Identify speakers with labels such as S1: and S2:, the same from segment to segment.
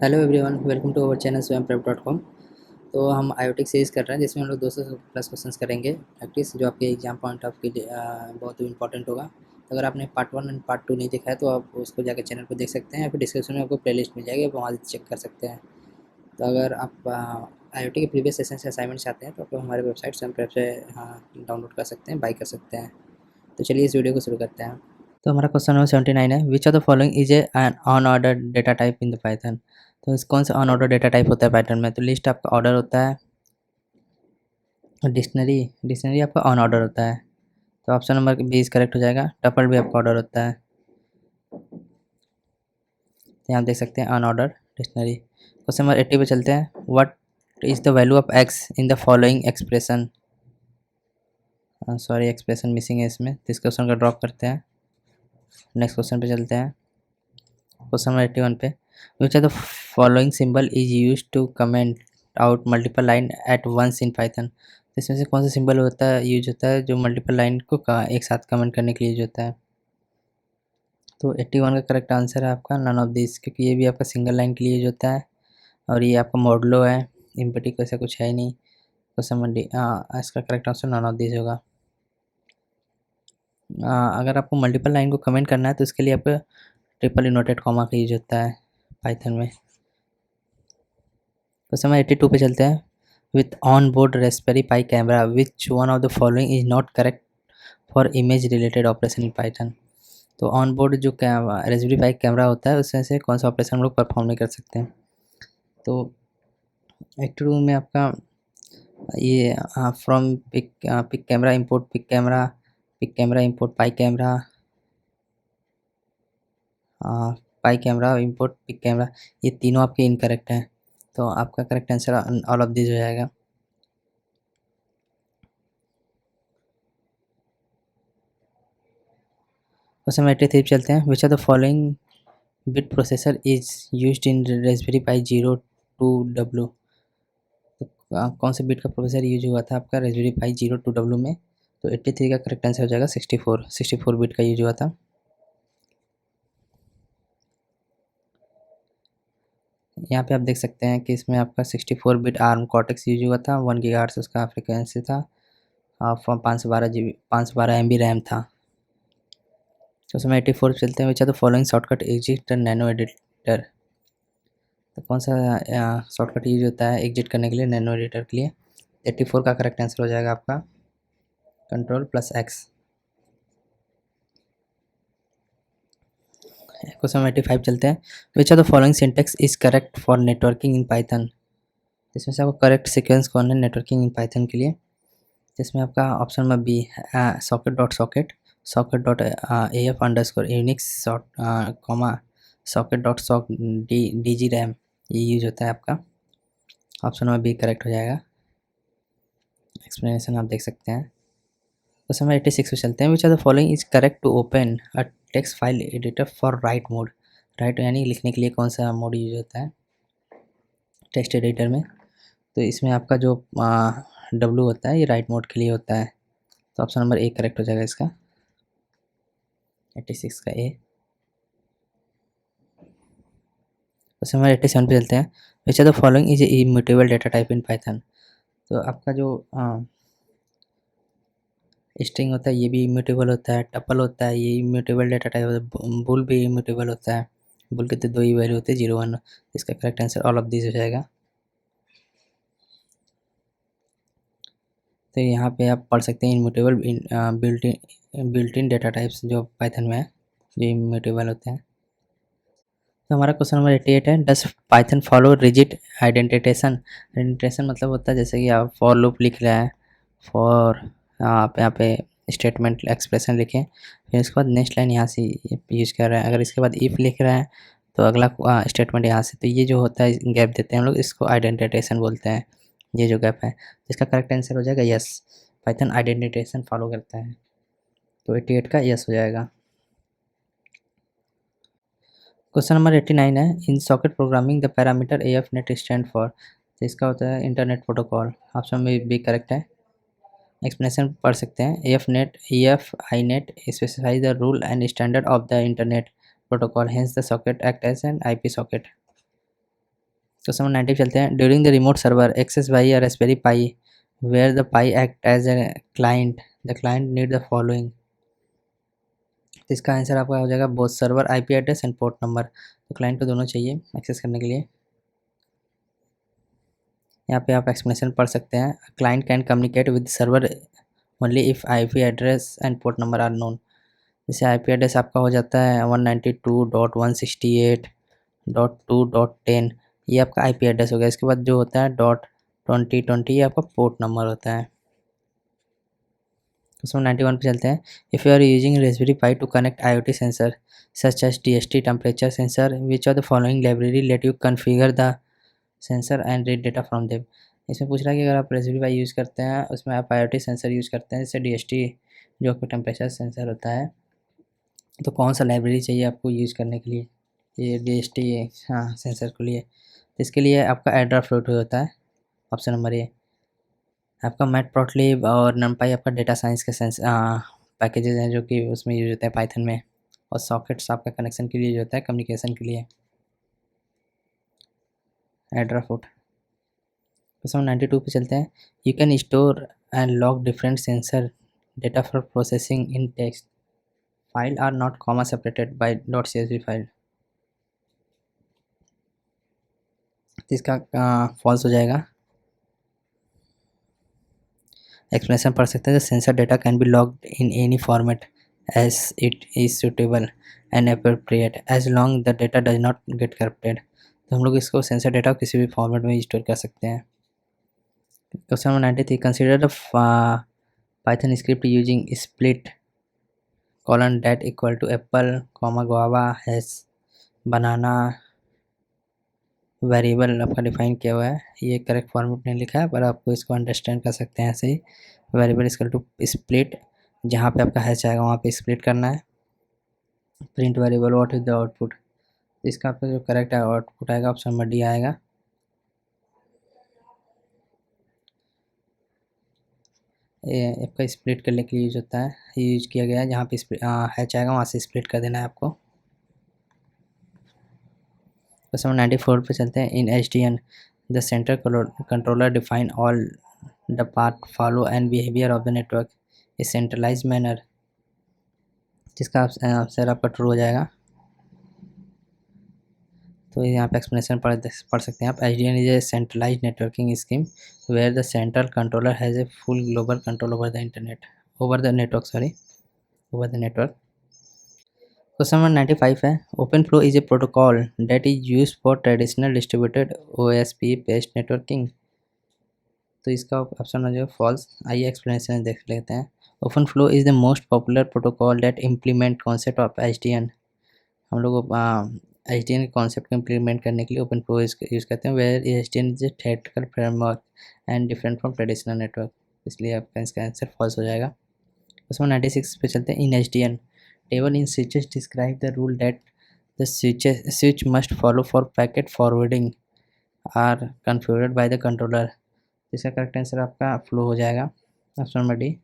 S1: Hello everyone, welcome to our channel swayamprep.com। तो हम IoT series कर रहे हैं जिसमें हम लोग 200 प्लस क्वेश्चंस करेंगे प्रैक्टिस, जो आपके एग्जाम पॉइंट ऑफ के लिए बहुत ही इंपॉर्टेंट होगा। तो अगर आपने पार्ट 1 एंड पार्ट 2 नहीं देखा है तो आप उसको जाकर चैनल पर देख सकते हैं, या फिर डिस्क्रिप्शन में आपको प्लेलिस्ट मिल जाएगी, आप वहाँ से चेक कर सकते हैं। तो अगर आप आईओटी के प्रीवियस सेशन से असाइनमेंट चाहते हैं तो आप हमारे वेबसाइट स्वयंप्रप से डाउनलोड कर सकते हैं, बाई कर सकते हैं। तो चलिए इस वीडियो को शुरू करते हैं। तो हमारा क्वेश्चन नंबर 79 है, which of the following is an unordered data type in the Python. तो इस कौन सा अनऑर्डर डेटा टाइप होता है पाइथन में। तो लिस्ट आपका ऑर्डर होता है, और डिक्शनरी डिक्शनरी आपका अनऑर्डर होता है। तो option number B is correct हो जाएगा। टपल भी आपका ऑर्डर होता है, तो यहाँ देख सकते हैं अनऑर्डर डिक्शनरी। क्वेश्चन नंबर 80 पे चलते हैं, what is the value of x in the following expression. Sorry, expression missing है इसमें, तो इस क्वेश्चन का ड्रॉप करते हैं। नेक्स्ट क्वेश्चन पे चलते हैं। क्वेश्चन नंबर 81 पे, which are the following symbol is use to comment out multiple line at once in Python. इसमें से कौन सा सिंबल होता है, यूज होता है, जो मल्टीपल लाइन को एक साथ कमेंट करने के लिए यूज होता है। तो 81 का करेक्ट आंसर है आपका नन ऑफ दिस, क्योंकि ये भी आपका सिंगल लाइन के लिए यूज होता है, और ये आपका मॉडलो है, इम्पैटिक ऐसा कुछ है ही नहीं। क्वेश्चन नंबर इसका correct answer none of this होगा। अगर आपको मल्टीपल लाइन को कमेंट करना है तो इसके लिए आपको ट्रिपल इनवर्टेड कॉमा का यूज होता है पाइथन में। क्वेश्चन नंबर 82 पे चलते हैं, with on board Raspberry pi camera which one of the following is not correct for image related operation in Python. तो ऑन बोर्ड जो रेस्पबेरी पाई कैमरा होता है उसमें से कौन सा ऑपरेशन हम लोग परफॉर्म नहीं कर सकते हैं। तो 82 में आपका ये from pick camera import pick camera import pi camera import pick camera, ये तीनों आपके इनकरेक्ट हैं। तो आपका correct answer all of this हो जाएगा। क्वेश्चन नंबर 83 चलते हैं, which are the following bit processor is used in Raspberry Pi 02W। तो कौन से बिट का प्रोसेसर यूज हुआ था आपका रास्पबेरी पाई 02W में। तो 83 का करेक्ट आंसर हो जाएगा 64 बिट का यूज हुआ था। यहाँ पे आप देख सकते हैं कि इसमें आपका 64 बिट आर्म कॉर्टेक्स यूज हुआ था, 1 गीगाहर्ट्ज़ उसका फ्रिक्वेंसी था, 512 MB रैम था। तो उसमें 84 चलते हैं, which are the following shortcut exit nano editor. तो कौन सा शॉर्टकट यूज होता है एग्जिट करने के लिए नैनो एडिटर के लिए। 84 का करेक्ट आंसर हो जाएगा आपका Ctrl+X। क्वेश्चन 85 चलते हैं, which are the following syntax is correct for networking in Python. इसमें से आपको करेक्ट सीक्वेंस कौन है नेटवर्किंग इन पाइथन के लिए। जिसमें आपका option number B socket.AF_UNIX socket.sock_DGRAM, ये यूज होता है आपका। ऑप्शन नंबर बी करेक्ट हो जाएगा। एक्सप्लेनेशन आप देख सकते हैं। तो समय 86 पे चलते हैं, which are the following is correct to open a text file editor for write mode. Write यानी लिखने के लिए कौन सा मोड यूज होता है टेक्स्ट एडिटर में। तो इसमें आपका जो W होता है ये राइट मोड के लिए होता है। तो ऑप्शन नंबर ए करेक्ट हो जाएगा इसका, 86 का ए। क्वेश्चन नंबर 87 पे चलते हैं, which are the following is immutable data type in Python. तो आपका जो स्ट्रिंग होता है ये भी इम्यूटेबल होता है, टपल होता है ये इम्यूटेबल डेटा टाइप होता है, बुल भी इम्यूटेबल होता है। बुल के तो दो ही वैल्यू होते हैं 0 1। इसका correct answer all of this हो जाएगा। तो यहाँ पे आप पढ़ सकते हैं immutable built in data types जो पाइथन में है, जो इम्यूटेबल होते हैं। तो हमारा क्वेश्चन नंबर 88 है, डस पाइथन फॉलो रिजिड आइडेंटिटेशन। आइडेंटिटेशन मतलब होता है जैसे कि आप फॉर लूप लिख रहे हैं, फॉर आप यहाँ पे स्टेटमेंट एक्सप्रेशन लिखें, फिर उसके बाद नेक्स्ट लाइन यहाँ से यूज कर रहे हैं। अगर इसके बाद इफ़ लिख रहे हैं तो अगला स्टेटमेंट यहाँ से, तो ये जो होता है गैप देते हैं हम लोग, इसको आइडेंटिटेशन बोलते हैं। ये जो गैप है, इसका करेक्ट आंसर हो जाएगा यस, पाइथन आइडेंटिटेशन फॉलो करता है। तो 88 का यस हो जाएगा। क्वेश्चन नंबर 89 है, in socket programming the parameter AF net stand for. तो इसका होता है इंटरनेट प्रोटोकॉल। ऑप्शन में भी करेक्ट है। एक्सप्लेनेशन पढ़ सकते हैं, AF INET specify the rule and standard of the internet protocol, hence the socket act as an IP socket. Question number 90 चलते हैं। During the remote server access by या Raspberry Pi where the Pi act as a client the client need the following. तो इसका answer आपका हो जाएगा both server IP address and port number. तो client को दोनों चाहिए एक्सेस करने के लिए। यहाँ पे आप एक्सप्लेनेशन पढ़ सकते हैं। Client can communicate with server only if IP address and port number are known. जैसे आईपी एड्रेस आपका हो जाता है 192.168.2.10, ये आपका आईपी एड्रेस हो गया। इसके बाद जो होता है .2020 ये आपका पोर्ट नंबर होता है। क्वेश्चन 91 पे चलते हैं। If you are using Raspberry Pi to connect IoT sensor such as DHT temperature sensor which are the following library let you configure the sensor and read data from them. इसमें पूछ रहा है कि अगर आप रास्पबेरी पाई use करते हैं उसमें आप IoT सेंसर यूज़ करते हैं जैसे DHT जो आपका टेम्परेचर सेंसर होता है, तो कौन सा लाइब्रेरी चाहिए आपको यूज़ करने के लिए ये DHT हाँ सेंसर के लिए। तो इसके लिए आपका एडाफ्रूट होता है ऑप्शन नंबर ए। आपका मैटप्लॉटलिब और नमपाई आपका डेटा साइंस के पैकेजेस हैं जो कि उसमें यूज होते हैं पाइथन में। और सॉकेट्स आपका कनेक्शन के लिए यूज होता है, कम्युनिकेशन के लिए। एड्राफ्रूट। क्वेश्चन 92 पे चलते हैं। You can store and log different sensor data for processing in text file or not comma separated by .csv file. तो इसका फॉल्स हो जाएगा। एक्सप्लेनेशन पढ़ सकते हैं। Sensor data can be logged in any format as it is suitable and appropriate as long the data does not get corrupted. तो हम लोग इसको सेंसर डेटा किसी भी फॉर्मेट में स्टोर कर सकते हैं। Question number 93। Consider the Python script using split colon date equal to apple comma guava hash banana variable आपका डिफाइन किया हुआ है। ये करेक्ट फॉर्मेट नहीं लिखा है पर आपको इसको अंडरस्टैंड कर सकते हैं ऐसे ही। वेरिएबल इक्वल टू स्प्लिट, जहाँ पे आपका हैश आएगा वहाँ पे स्प्लिट करना है। Print variable what is the output, इसका आपका जो करेक्ट आउटपुट आएगा ऑप्शन नंबर डी आएगा। ये आपका स्प्लिट करने के लिए यूज होता है, ये यूज किया गया है। जहाँ पे हैच आएगा वहाँ से स्प्लिट कर देना है आपको। क्वेश्चन 94 पे चलते हैं। In HDN the center controller define all the path follow and behaviour of the network is centralise manner, जिसका आंसर आपका ट्रू हो जाएगा। तो यहाँ पे एक्सप्लेनेशन पढ़ सकते हैं आप। HDN is a centralise networking scheme where the central controller has a full global control over the network. Question number 95 है। Open flow is a protocol that is use for traditional distributed OSP based networking. तो इसका option हो जाएगा false. आइए explanation देख लेते हैं। Open flow is the most popular protocol that implement concept of HDN। हम लोग HDN के कॉन्सेप्ट को इम्प्लीमेंट करने के लिए ओपन फ्लो यूज़ करते हैं। Where HDN is a theoretical framework and different from traditional network, इसलिए आपका इसका आंसर फॉल्स हो जाएगा। उसमें 96 पे चलते हैं। In HDN table in switches describe the rule that the switch must follow for packet forwarding are configured by the controller. इसका करेक्ट आंसर आपका फ्लो हो जाएगा ऑप्शन नंबर डी।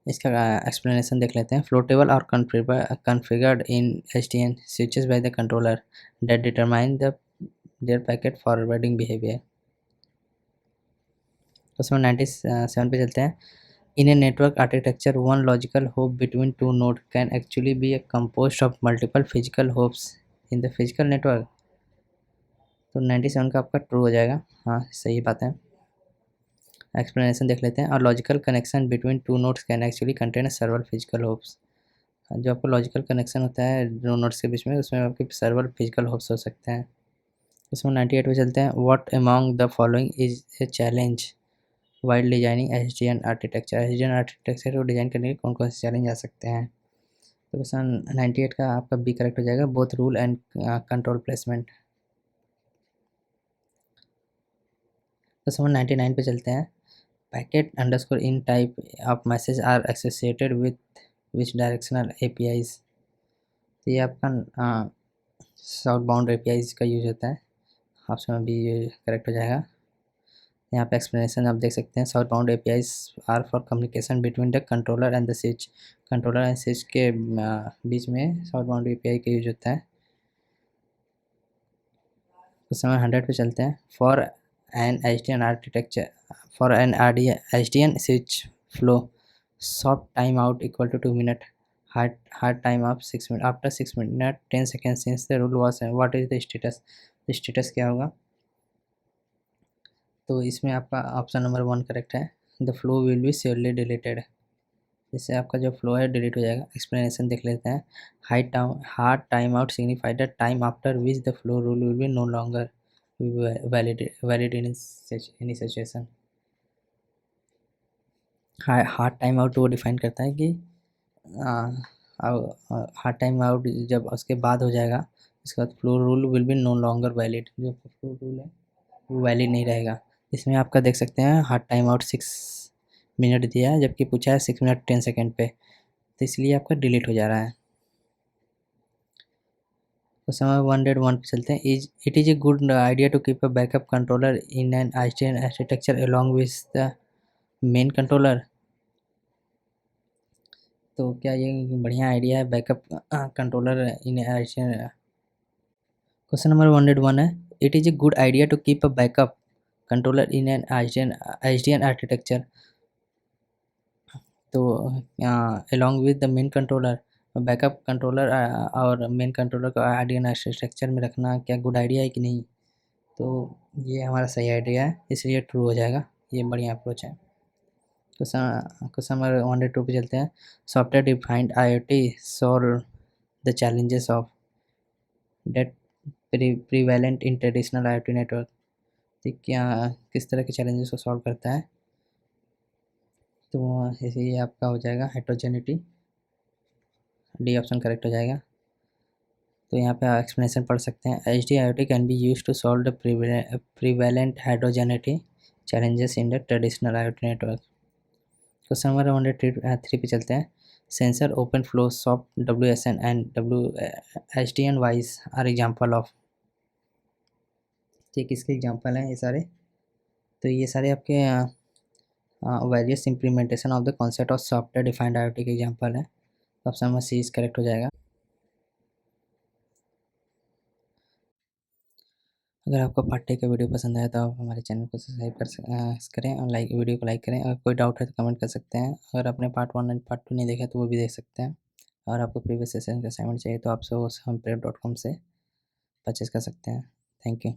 S1: इसका एक्सप्लेनेशन देख लेते हैं। फ्लो टेबल और configured in HDN switches by the controller that determine their packet forwarding behaviour. Question 97 पे चलते हैं। In a network architecture, one logical hop between two nodes can actually be composed of multiple physical hops in the physical network। तो 97 का आपका true हो जाएगा। हाँ सही बात है। एक्सप्लेनेशन देख लेते हैं। और logical connection between two nodes can actually contain server physical hopes. जो आपका लॉजिकल कनेक्शन होता है दो नोड्स के बीच में, उसमें आपके सर्वर फिजिकल होप्स हो सकते हैं। उसमें 98 पे चलते हैं। What among the following is a challenge while designing HDN architecture. HDN architecture को डिज़ाइन करने के कौन कौन से चैलेंज आ सकते हैं। तो क्वेश्चन 98 का आपका बी करेक्ट हो जाएगा, both rule and control placement. Question 99 पे चलते हैं। Packet underscore in type of message are associated with which directional APIs। तो ये आपका साउथ बाउंड APIs का यूज होता है, ऑप्शन बी करेक्ट हो जाएगा। यहाँ पे एक्सप्लेनेशन आप देख सकते हैं। South bound APIs are for communication between the controller and the switch. Controller and switch के बीच में साउथ बाउंड API का यूज होता है। क्वेश्चन नंबर 100 पे चलते हैं। For an HDN architecture, for an HDN switch flow, soft time out equal to 2 minute, hard time of 6 minute, after 6 minute 10 second since the rule was, what is the status? Status क्या होगा? तो इसमें आपका option number 1 correct है। The flow will be surely deleted, इससे आपका जो flow है डिलीट हो जाएगा। एक्सप्लेनेशन देख लेते हैं। Hard time out signified the time after which the flow rule will be no longer valid in any situation. Hard time out वो डिफाइन करता है कि हार्ड टाइम आउट जब उसके बाद हो जाएगा, उसके बाद flow rule will be no longer valid, जो फ्लो रूल है वो वैलिड नहीं रहेगा। इसमें आपका देख सकते हैं हार्ड टाइम आउट 6 मिनट दिया है, जबकि पूछा है 6 मिनट 10 सेकेंड पे, तो इसलिए आपका डिलीट हो जा रहा है। क्वेश्चन नंबर 101 पे चलते हैं। It is a good idea to keep a backup controller in an ISDN architecture along with the main controller. तो क्या ये बढ़िया आइडिया है backup controller in ISDN? Question number 101 है। It is a good idea to keep a backup controller in an ISDN architecture, तो along with the main controller, backup controller और main controller को ISDN architecture में रखना क्या good idea है कि नहीं? तो ये हमारा सही आइडिया है, इसलिए ट्रू हो जाएगा। ये बढ़िया अप्रोच है। क्वेश्चन नंबर 102 पे चलते हैं। Software defined IoT solve the challenges of that prevalent in traditional IoT network, तो क्या किस तरह के चैलेंजेस को सॉल्व करता है? तो ये आपका हो जाएगा हेट्रोजेनिटी, डी ऑप्शन करेक्ट हो जाएगा। तो यहाँ पे एक्सप्लेनेशन पढ़ सकते हैं। H D I O T can be use to solve the prevalent heterogeneity challenges in the traditional I O T network. Question number 103 पे चलते हैं। Sensor open flow soft W S N and WSDN wise are example of, ये किसके example हैं ये सारे? तो ये सारे आपके various implementation of the concept of software defined I O T के एग्जाम्पल हैं। तो option number C is correct हो जाएगा। अगर आपको पार्ट टे का वीडियो पसंद आया तो आप हमारे चैनल को सब्सक्राइब करें और वीडियो को लाइक करें। अगर कोई डाउट है तो कमेंट कर सकते हैं। अगर आपने पार्ट 1 एंड पार्ट 2 नहीं देखा तो वो भी देख सकते हैं। और आपको प्रीवियस सेशन का असाइनमेंट चाहिए तो आप हम prep.com से परचेज़ कर सकते हैं। Thank you.